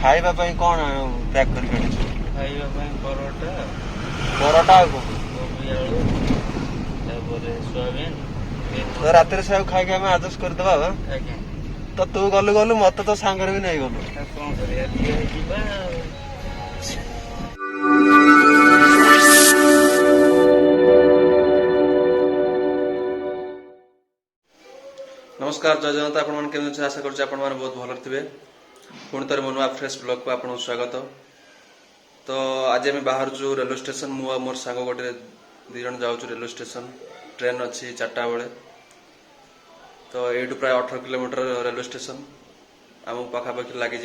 खाइबा पई कौन पैक करके आनिଛୁ? खाइबा ପାଇଁ ପରଟା ପରଟା ଆଉ କଣ? କୋବି ଆଳୁ ତାପରେ ସୋୟାବିନ୍ ତ ରାତିରେ ସବୁ ଖାଇକି ଆମେ ଆଡଜଷ୍ଟ କରିଦବା ବା। ଆଜ୍ଞା ତ ତୁ ଗଲୁ ଗଲୁ ମତେ ତ ସାଙ୍ଗରେ ବି ନେଇ ଗଲୁ। ଆଉ କଣ କରିବା ଟିକେ ଯିବା ଆଉ। नमस्कार जय जनता आपण मैंने केमी आशा करुच्छे आपण मैंने बहुत भल थे पुणी थोड़े मो नुआ फ्रेश ब्लॉग को आपको स्वागत। तो आज आम बाहर रेलवे स्टेशन मु मोर सांग गोटे दी जन जाऊँ रेलवे स्टेशन ट्रेन अच्छी 4टा बेले। तो यू प्राय 18 किलोमीटर रेलवे स्टेशन आम पाखापाखि लगे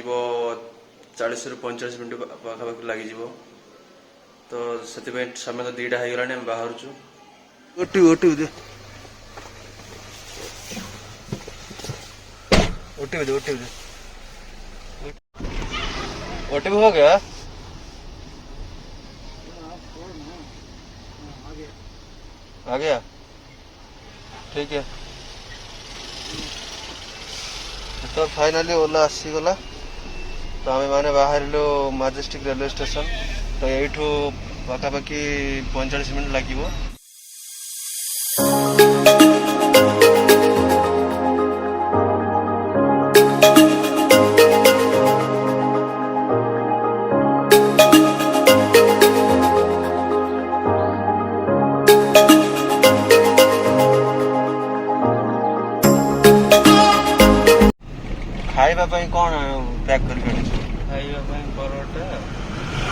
40 ରୁ 45 मिनट पाखापाखि लगे। तो से समय तो 2टा हो गला बाहर ओटीपी हो गया। आ गया ठीक है। तो फाइनली ओला आसीगला। तो आम मैंने बाहर मैजेस्टिक रेलवे स्टेशन। तो यू पाखापाखि 45 मिनट लगे। खाइबा पई कौन पैक करके आनिଛୁ? ଖାଇବା ପାଇଁ ପରଟା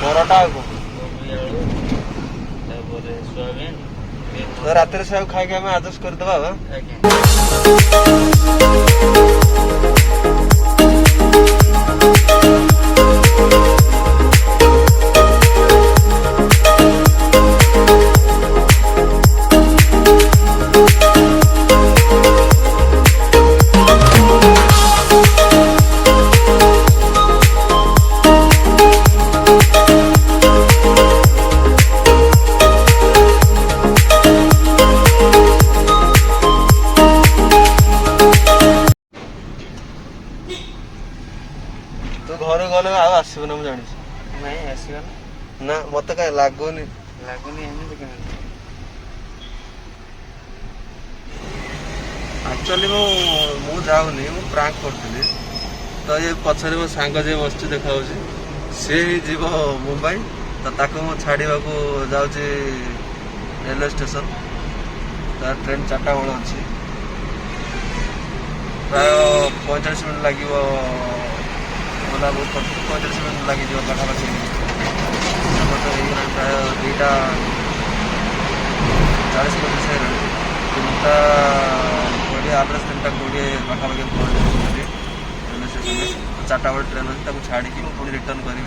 ପରଟା ଆଉ କଣ? କୋବି ଆଳୁ ତାପରେ ସୋୟାବିନ୍ ତ ରାତିରେ ସବୁ ଖାଇକି ଆମେ ଆଡଜଷ୍ଟ କରିଦବା ବା। ଆଜ୍ଞା तू घर गले आसबू ना मुझे ନାଇଁ ଆସିବ ना मत कहीं लगुनि ଲାଗୁନି ଏମିତି କେମିତି। एक्चुअली मु जाऊनी मु प्रांक करी। तो ये पछरे मो सांग जे बस देखा सी ही जीव मुंबई। तो ताको मु छाड़ा जाऊँगी रेलवे स्टेशन। तार ट्रेन 4टा बेल अच्छी प्राय 45 मिनट लगे। ओला बुक कर 45 मिनट लगे पाखापाखि प्राय 2टा 40 मिनट से 3टा 20 एवरेज 3टा 20 पाखापाखि पहुँचे रेलवे स्टेशन में। 4टा बेल ट्रेन अच्छी छाड़ी पुणी रिटर्न करी।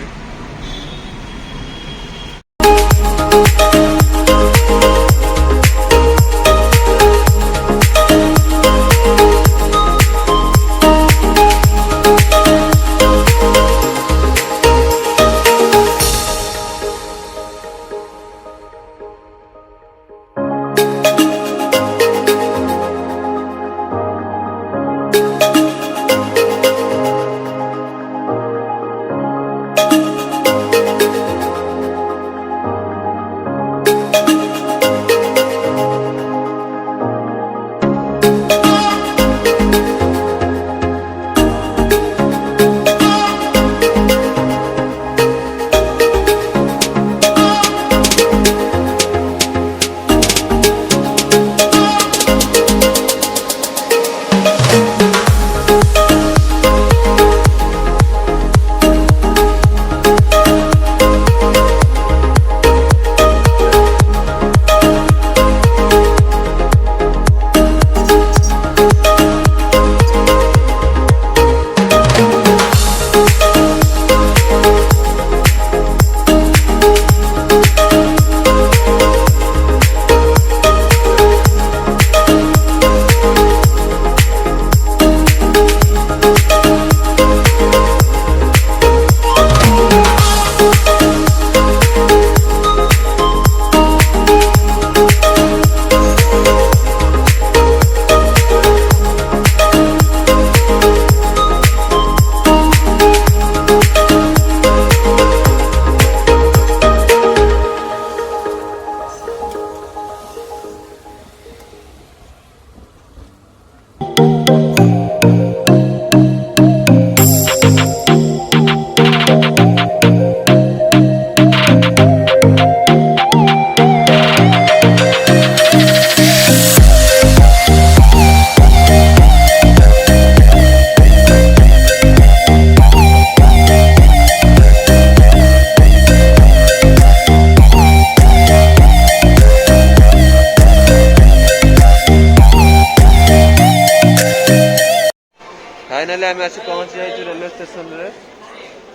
फाइनाली आम आसी पहुंची जाइए रेलवे स्टेशन रे।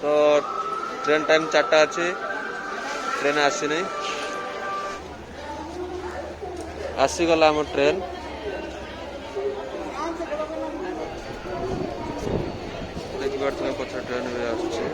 तो ट्रेन टाइम 4टा अच्छी ट्रेन आसी नहीं आसीगला आम ट्रेन देखिए तुम्हें पछ ट्रेन भी आसुच्छे।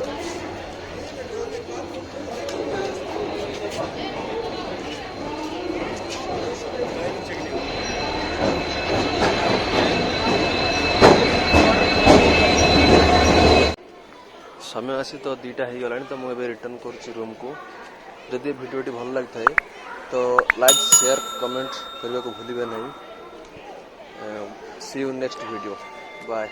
समय आसी तो 2टा हो गला तो मुझे रिटर्न कर रूम को। जदि भिडियोटी भल लगी थाए तो लाइक शेयर कमेंट करने को भूलिए नहीं। सी यू नेक्स्ट वीडियो बाय।